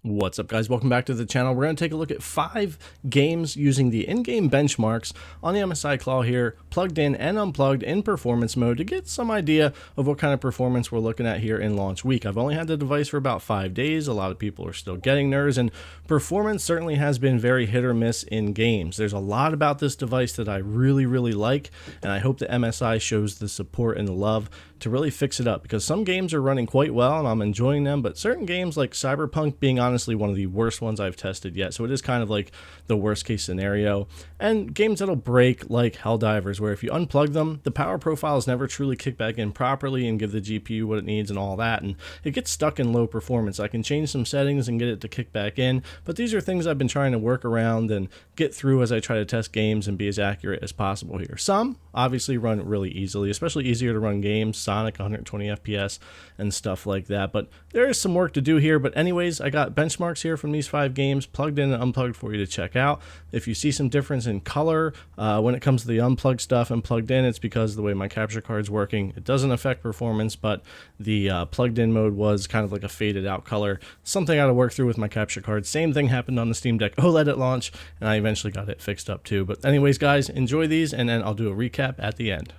What's up, guys? Welcome back to the channel. We're going to take a look at 5 games using the in-game benchmarks on the MSI Claw here, plugged in and unplugged in performance mode to get some idea of what kind of performance we're looking at here in launch week. I've only had the device for about 5 days. A lot of people are still getting theirs, and performance certainly has been very hit or miss in games. There's a lot about this device that I really like, and I hope that MSI shows the support and the love to really fix it up, because some games are running quite well and I'm enjoying them, but certain games like Cyberpunk being honestly one of the worst ones I've tested yet, so it is kind of like the worst case scenario. And games that'll break like Helldivers, where if you unplug them, the power profiles never truly kick back in properly and give the GPU what it needs and all that, and it gets stuck in low performance. I can change some settings and get it to kick back in, but these are things I've been trying to work around and get through as I try to test games and be as accurate as possible here. Some obviously run really easily, especially easier to run games, Sonic 120 FPS and stuff like that, but there is some work to do here. But anyways, I got benchmarks here from these 5 games plugged in and unplugged for you to check out. If you see some difference in color when it comes to the unplugged stuff and plugged in, it's because the way my capture card's working. It doesn't affect performance, but the plugged in mode was kind of like a faded out color, something I had to work through with my capture card. Same thing happened on the Steam Deck OLED at launch, and I eventually got it fixed up too. But anyways, guys, enjoy these, and then I'll do a recap at the end.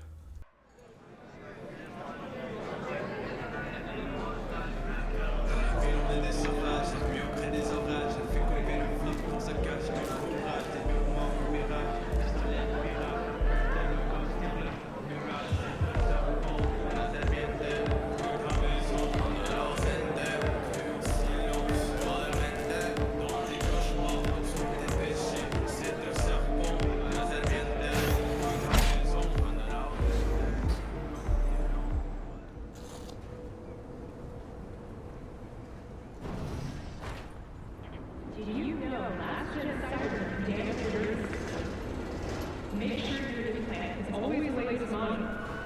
Did you know last JSAUX Products make sure your implant is always laser on?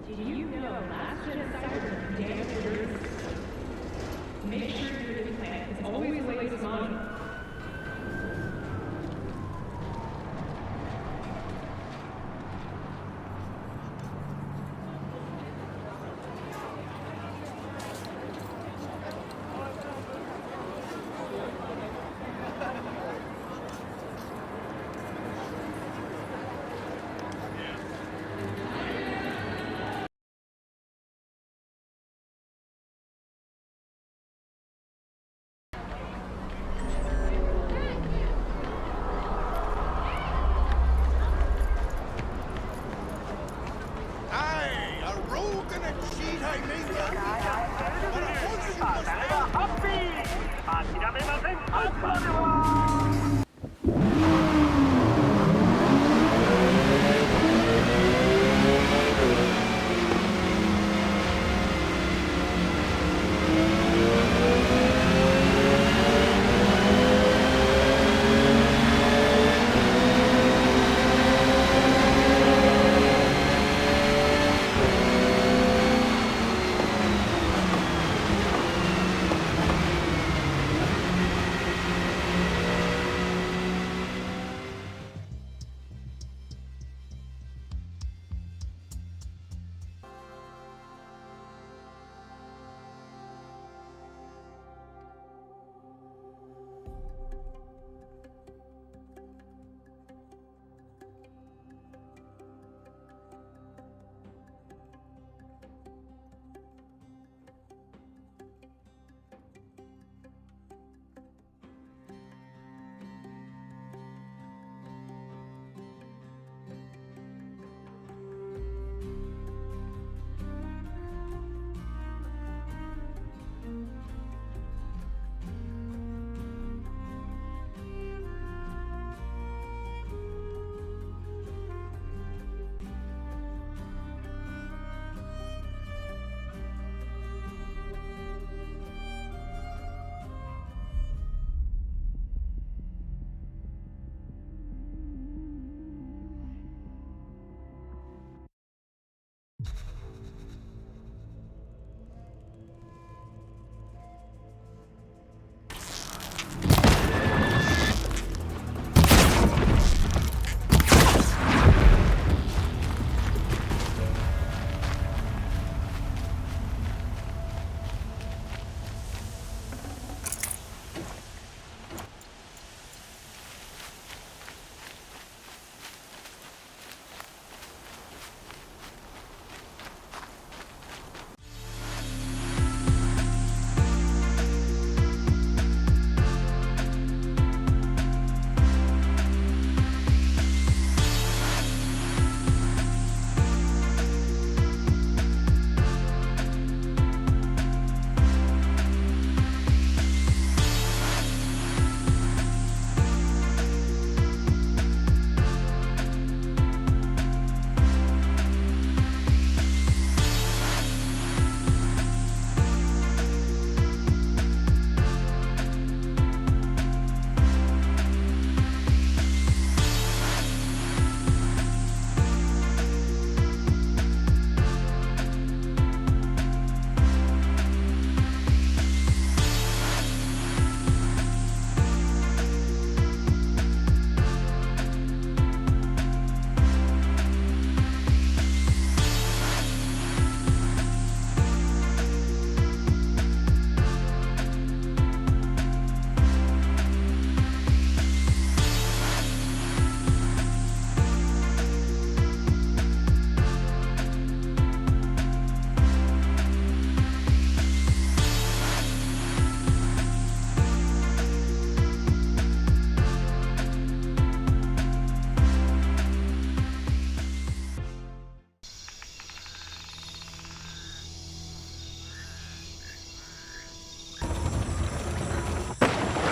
Did you know last JSAUX Products make sure your implant is always laser on?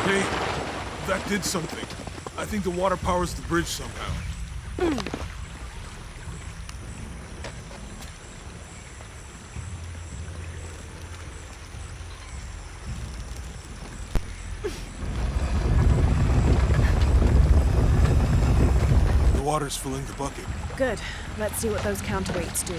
Hey, that did something. I think the water powers the bridge somehow. The water's filling the bucket. Good. Let's see what those counterweights do.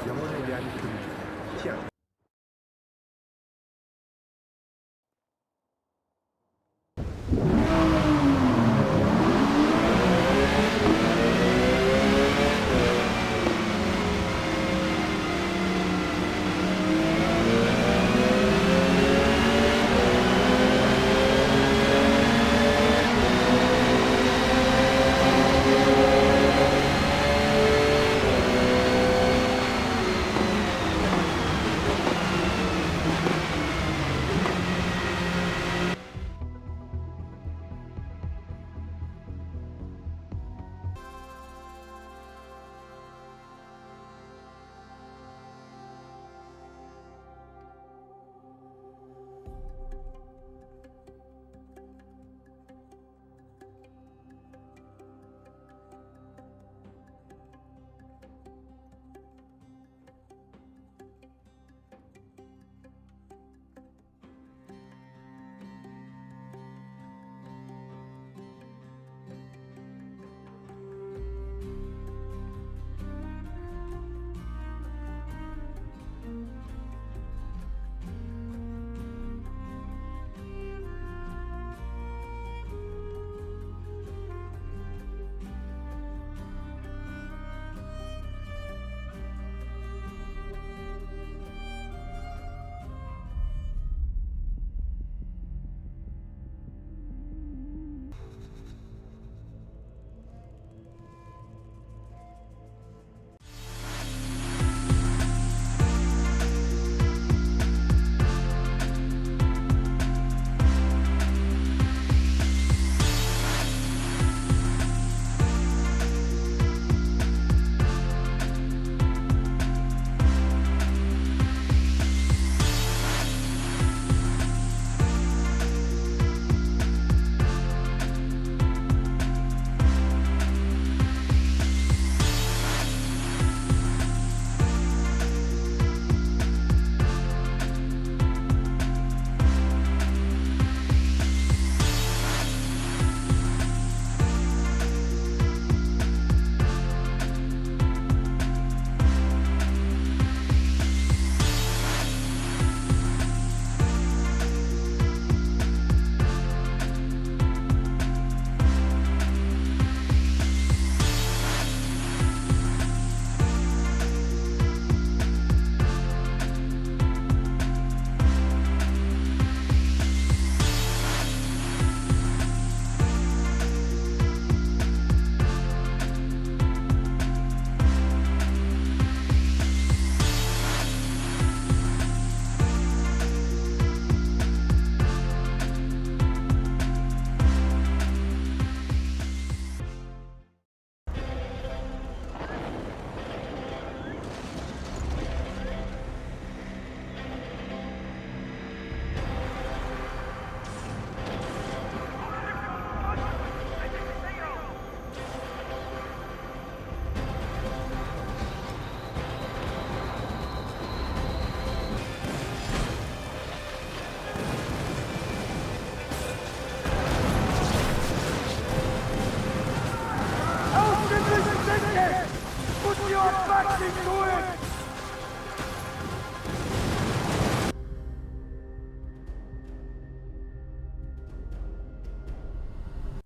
영혼에 대한 금기, 희약.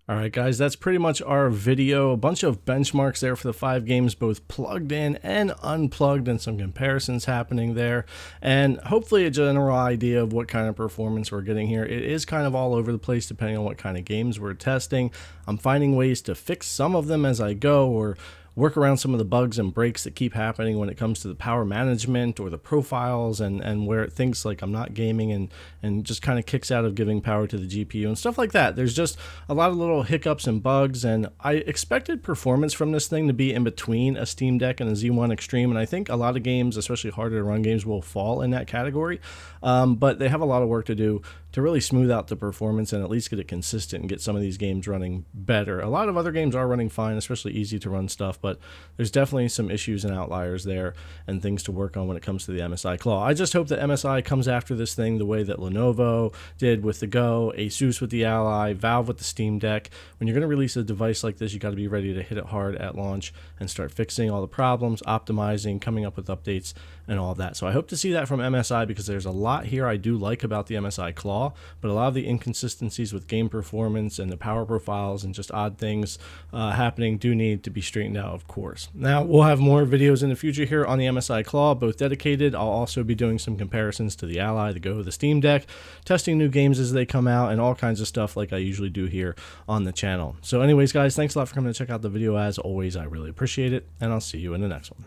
All right, guys, that's pretty much our video. A bunch of benchmarks there for the 5 games, both plugged in and unplugged, and some comparisons happening there. And hopefully a general idea of what kind of performance we're getting here. It is kind of all over the place depending on what kind of games we're testing. I'm finding ways to fix some of them as I go, or work around some of the bugs and breaks that keep happening when it comes to the power management or the profiles, and where it thinks like I'm not gaming and just kind of kicks out of giving power to the GPU and stuff like that. There's just a lot of little hiccups and bugs, and I expected performance from this thing to be in between a Steam Deck and a Z1 Extreme, and I think a lot of games, especially harder to run games, will fall in that category. But they have a lot of work to do to really smooth out the performance and at least get it consistent and get some of these games running better. A lot of other games are running fine, especially easy to run stuff, but there's definitely some issues and outliers there and things to work on when it comes to the MSI Claw. I just hope that MSI comes after this thing the way that Lenovo did with the Go, ASUS with the Ally, Valve with the Steam Deck. When you're going to release a device like this, you got to be ready to hit it hard at launch and start fixing all the problems, optimizing, coming up with updates, and all of that. So I hope to see that from MSI, because there's a lot here I do like about the MSI Claw, but a lot of the inconsistencies with game performance and the power profiles and just odd things happening do need to be straightened out, of course. Now, we'll have more videos in the future here on the MSI Claw, both dedicated. I'll also be doing some comparisons to the Ally, the Go, the Steam Deck, testing new games as they come out, and all kinds of stuff like I usually do here on the channel. So anyways, guys, thanks a lot for coming to check out the video. As always, I really appreciate it, and I'll see you in the next one.